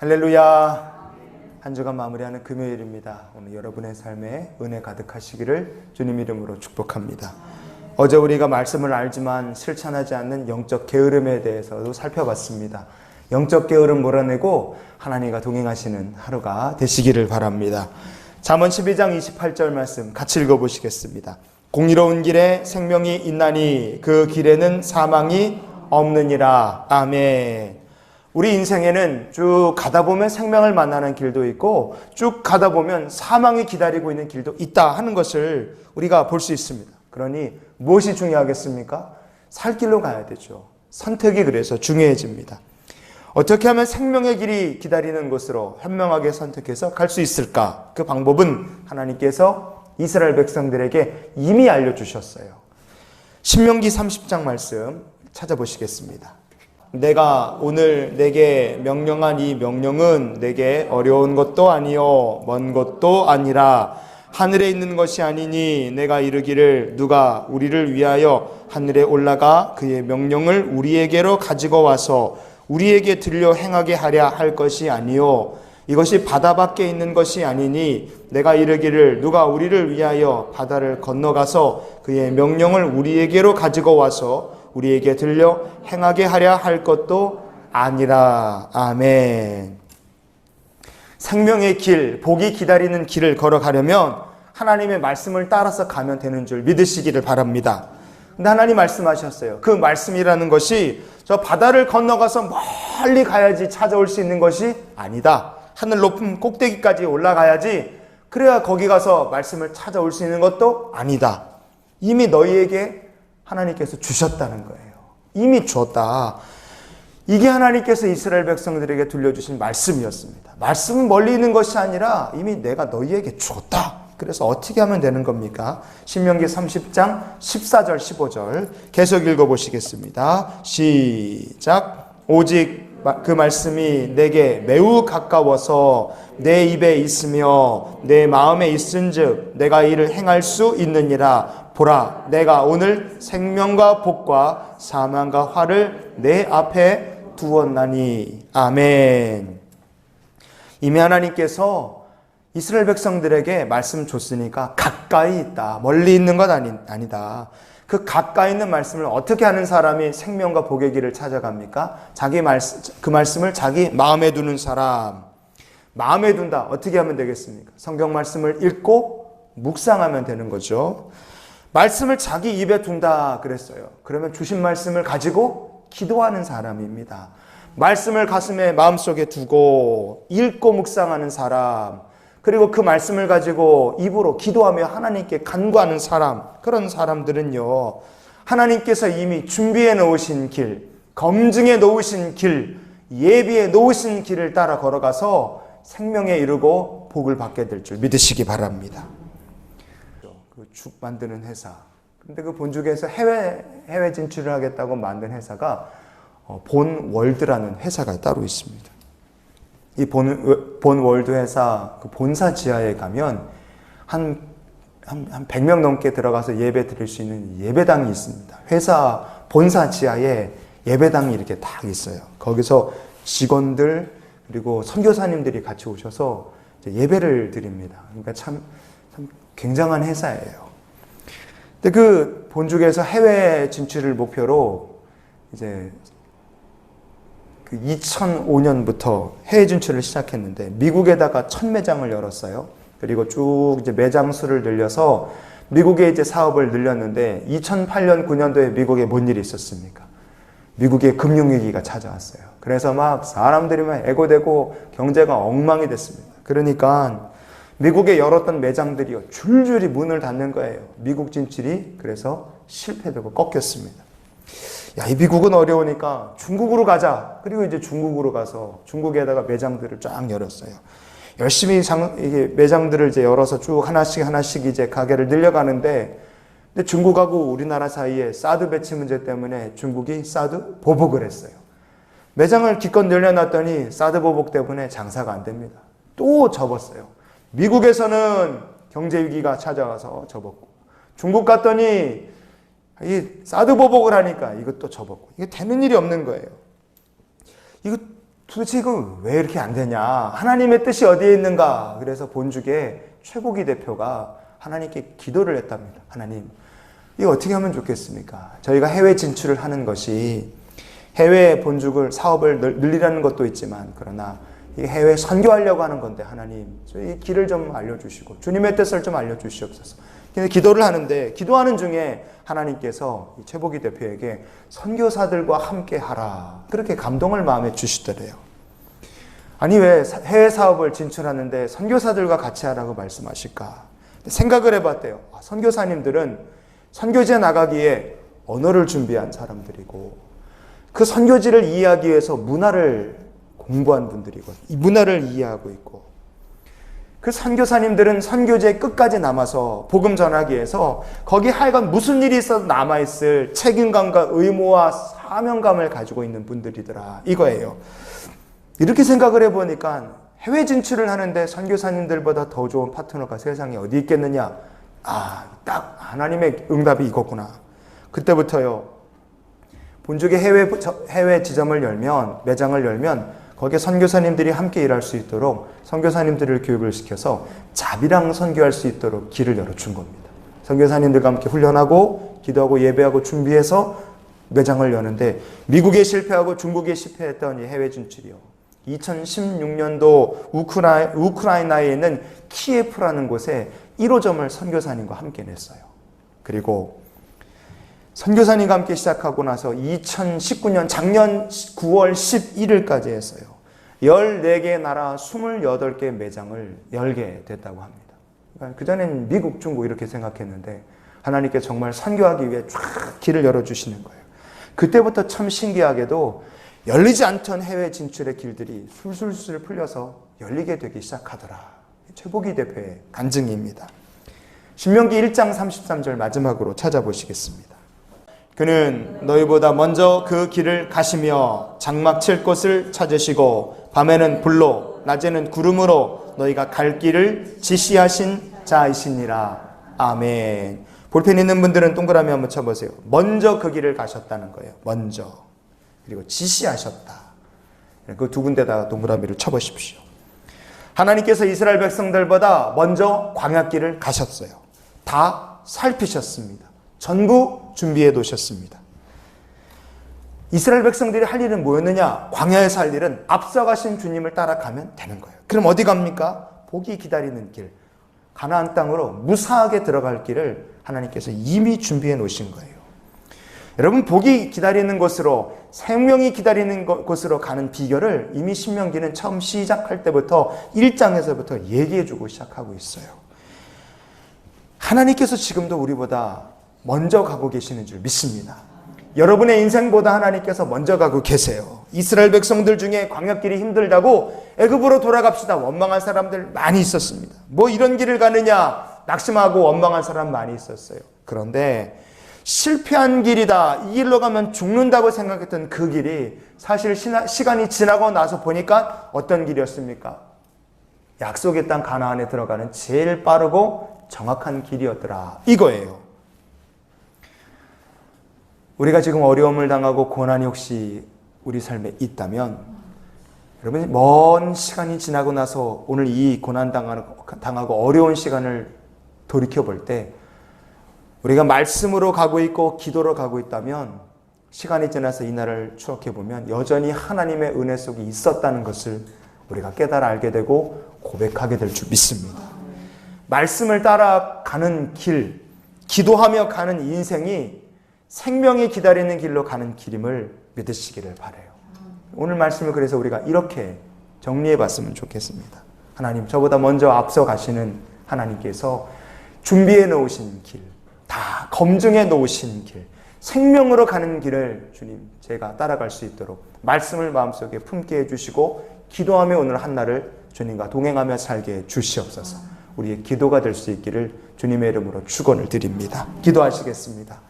할렐루야. 한 주간 마무리하는 금요일입니다. 오늘 여러분의 삶에 은혜 가득하시기를 주님 이름으로 축복합니다. 어제 우리가 말씀을 알지만 실천하지 않는 영적 게으름에 대해서도 살펴봤습니다. 영적 게으름 몰아내고 하나님과 동행하시는 하루가 되시기를 바랍니다. 잠언 12장 28절 말씀 같이 읽어보시겠습니다. 공의로운 길에 생명이 있나니 그 길에는 사망이 없느니라. 아멘. 우리 인생에는 쭉 가다 보면 생명을 만나는 길도 있고 쭉 가다 보면 사망이 기다리고 있는 길도 있다 하는 것을 우리가 볼 수 있습니다. 그러니 무엇이 중요하겠습니까? 살 길로 가야 되죠. 선택이 그래서 중요해집니다. 어떻게 하면 생명의 길이 기다리는 곳으로 현명하게 선택해서 갈 수 있을까? 그 방법은 하나님께서 이스라엘 백성들에게 이미 알려주셨어요. 신명기 30장 말씀 찾아보시겠습니다. 내가 오늘 내게 명령한 이 명령은 내게 어려운 것도 아니요 먼 것도 아니라 하늘에 있는 것이 아니니 내가 이르기를 누가 우리를 위하여 하늘에 올라가 그의 명령을 우리에게로 가지고 와서 우리에게 들려 행하게 하랴 할 것이 아니요 이것이 바다 밖에 있는 것이 아니니 내가 이르기를 누가 우리를 위하여 바다를 건너가서 그의 명령을 우리에게로 가지고 와서 우리에게 들려 행하게 하랴 할 것도 아니라. 아멘. 생명의 길, 복이 기다리는 길을 걸어가려면 하나님의 말씀을 따라서 가면 되는 줄 믿으시기를 바랍니다. 근데 하나님 말씀하셨어요. 그 말씀이라는 것이 저 바다를 건너가서 멀리 가야지 찾아올 수 있는 것이 아니다. 하늘 높은 꼭대기까지 올라가야지 그래야 거기 가서 말씀을 찾아올 수 있는 것도 아니다. 이미 너희에게 하나님께서 주셨다는 거예요. 이미 주었다. 이게 하나님께서 이스라엘 백성들에게 들려주신 말씀이었습니다. 말씀은 멀리 있는 것이 아니라 이미 내가 너희에게 주었다. 그래서 어떻게 하면 되는 겁니까? 신명기 30장 14절 15절 계속 읽어보시겠습니다. 시작. 오직 그 말씀이 내게 매우 가까워서 내 입에 있으며 내 마음에 있은즉 내가 이를 행할 수 있느니라. 보라, 내가 오늘 생명과 복과 사망과 화를 내 앞에 두었나니. 아멘. 이미 하나님께서 이스라엘 백성들에게 말씀 줬으니까 가까이 있다. 멀리 있는 것 아니다. 그 가까이 있는 말씀을 어떻게 하는 사람이 생명과 복의 길을 찾아갑니까? 그 말씀을 자기 마음에 두는 사람. 마음에 둔다. 어떻게 하면 되겠습니까? 성경 말씀을 읽고 묵상하면 되는 거죠. 말씀을 자기 입에 둔다 그랬어요. 그러면 주신 말씀을 가지고 기도하는 사람입니다. 말씀을 가슴에 마음속에 두고 읽고 묵상하는 사람, 그리고 그 말씀을 가지고 입으로 기도하며 하나님께 간구하는 사람, 그런 사람들은요 하나님께서 이미 준비해 놓으신 길, 검증해 놓으신 길, 예비해 놓으신 길을 따라 걸어가서 생명에 이르고 복을 받게 될 줄 믿으시기 바랍니다. 죽 만드는 회사. 근데 그 본죽에서 해외 진출을 하겠다고 만든 회사가 본월드라는 회사가 따로 있습니다. 이 본월드 회사 그 본사 지하에 가면 한 100명 넘게 들어가서 예배 드릴 수 있는 예배당이 있습니다. 회사 본사 지하에 예배당이 이렇게 딱 있어요. 거기서 직원들 그리고 선교사님들이 같이 오셔서 예배를 드립니다. 그러니까 참 굉장한 회사예요. 근데 그 본죽에서 해외 진출을 목표로 이제 그 2005년부터 해외 진출을 시작했는데 미국에다가 첫 매장을 열었어요. 그리고 쭉 이제 매장 수를 늘려서 미국에 이제 사업을 늘렸는데 2008년 9년도에 미국에 뭔 일이 있었습니까? 미국에 금융위기가 찾아왔어요. 그래서 막 사람들이 막 애고대고 경제가 엉망이 됐습니다. 그러니까 미국에 열었던 매장들이요 줄줄이 문을 닫는 거예요. 미국 진출이 그래서 실패되고 꺾였습니다. 야, 이 미국은 어려우니까 중국으로 가자. 그리고 이제 중국으로 가서 중국에다가 매장들을 쫙 열었어요. 열심히 이게 매장들을 이제 열어서 쭉 하나씩 이제 가게를 늘려가는데, 근데 중국하고 우리나라 사이에 사드 배치 문제 때문에 중국이 사드 보복을 했어요. 매장을 기껏 늘려놨더니 사드 보복 때문에 장사가 안 됩니다. 또 접었어요. 미국에서는 경제 위기가 찾아와서 접었고, 중국 갔더니 이 사드 보복을 하니까 이것도 접었고, 이게 되는 일이 없는 거예요. 이거 도대체 이거 왜 이렇게 안 되냐? 하나님의 뜻이 어디에 있는가? 그래서 본죽의 최고기 대표가 하나님께 기도를 했답니다. 하나님, 이거 어떻게 하면 좋겠습니까? 저희가 해외 진출을 하는 것이 해외 본죽을 사업을 늘리라는 것도 있지만 그러나 해외 선교하려고 하는 건데 하나님 저희 길을 좀 알려주시고 주님의 뜻을 좀 알려주시옵소서. 근데 기도를 하는데 기도하는 중에 하나님께서 최복희 대표에게 선교사들과 함께 하라 그렇게 감동을 마음에 주시더래요. 아니 왜 해외 사업을 진출하는데 선교사들과 같이 하라고 말씀하실까? 생각을 해봤대요. 선교사님들은 선교지에 나가기에 언어를 준비한 사람들이고 그 선교지를 이해하기 위해서 문화를 공부한 분들이고 이 문화를 이해하고 있고 그 선교사님들은 선교지에 끝까지 남아서 복음 전하기 위해서 거기 하여간 무슨 일이 있어도 남아있을 책임감과 의무와 사명감을 가지고 있는 분들이더라 이거예요. 이렇게 생각을 해보니까 해외 진출을 하는데 선교사님들보다 더 좋은 파트너가 세상에 어디 있겠느냐. 딱 하나님의 응답이 이거구나. 그때부터요 본죽의 해외 지점을 열면 매장을 열면 거기에 선교사님들이 함께 일할 수 있도록 선교사님들을 교육을 시켜서 자비랑 선교할 수 있도록 길을 열어준 겁니다. 선교사님들과 함께 훈련하고 기도하고 예배하고 준비해서 매장을 여는데 미국에 실패하고 중국에 실패했던 이 해외 진출이요. 2016년도 우크라이나에 있는 키예프라는 곳에 1호점을 선교사님과 함께 냈어요. 그리고 선교사님과 함께 시작하고 나서 2019년 작년 9월 11일까지 했어요. 14개 나라 28개 매장을 열게 됐다고 합니다. 그러니까 그전엔 미국, 중국 이렇게 생각했는데 하나님께 정말 선교하기 위해 쫙 길을 열어주시는 거예요. 그때부터 참 신기하게도 열리지 않던 해외 진출의 길들이 술술술 풀려서 열리게 되기 시작하더라. 최복희 대표의 간증입니다. 신명기 1장 33절 마지막으로 찾아보시겠습니다. 그는 너희보다 먼저 그 길을 가시며 장막 칠 곳을 찾으시고 밤에는 불로 낮에는 구름으로 너희가 갈 길을 지시하신 자이시니라. 아멘. 볼펜 있는 분들은 동그라미 한번 쳐보세요. 먼저 그 길을 가셨다는 거예요. 먼저. 그리고 지시하셨다. 그 두 군데다가 동그라미를 쳐보십시오. 하나님께서 이스라엘 백성들보다 먼저 광야길을 가셨어요. 다 살피셨습니다. 전부 준비해 놓으셨습니다. 이스라엘 백성들이 할 일은 뭐였느냐? 광야에서 할 일은 앞서가신 주님을 따라가면 되는 거예요. 그럼 어디 갑니까? 복이 기다리는 길, 가나안 땅으로 무사하게 들어갈 길을 하나님께서 이미 준비해 놓으신 거예요. 여러분, 복이 기다리는 곳으로, 생명이 기다리는 곳으로 가는 비결을 이미 신명기는 처음 시작할 때부터 1장에서부터 얘기해 주고 시작하고 있어요. 하나님께서 지금도 우리보다 먼저 가고 계시는 줄 믿습니다. 여러분의 인생보다 하나님께서 먼저 가고 계세요. 이스라엘 백성들 중에 광야길이 힘들다고 애굽으로 돌아갑시다 원망한 사람들 많이 있었습니다. 뭐 이런 길을 가느냐 낙심하고 원망한 사람 많이 있었어요. 그런데 실패한 길이다, 이 길로 가면 죽는다고 생각했던 그 길이 사실 시간이 지나고 나서 보니까 어떤 길이었습니까? 약속의 땅 가나안에 들어가는 제일 빠르고 정확한 길이었더라, 이거예요. 우리가 지금 어려움을 당하고 고난이 혹시 우리 삶에 있다면, 여러분, 먼 시간이 지나고 나서 오늘 이 고난 당하고 어려운 시간을 돌이켜볼 때 우리가 말씀으로 가고 있고 기도로 가고 있다면, 시간이 지나서 이날을 추억해보면 여전히 하나님의 은혜 속에 있었다는 것을 우리가 깨달아 알게 되고 고백하게 될 줄 믿습니다. 말씀을 따라가는 길, 기도하며 가는 인생이 생명이 기다리는 길로 가는 길임을 믿으시기를 바라요. 오늘 말씀을 그래서 우리가 이렇게 정리해 봤으면 좋겠습니다. 하나님, 저보다 먼저 앞서 가시는 하나님께서 준비해 놓으신 길, 다 검증해 놓으신 길, 생명으로 가는 길을 주님, 제가 따라갈 수 있도록 말씀을 마음속에 품게 해주시고 기도하며 오늘 한날을 주님과 동행하며 살게 해 주시옵소서. 우리의 기도가 될 수 있기를 주님의 이름으로 축원을 드립니다. 기도하시겠습니다.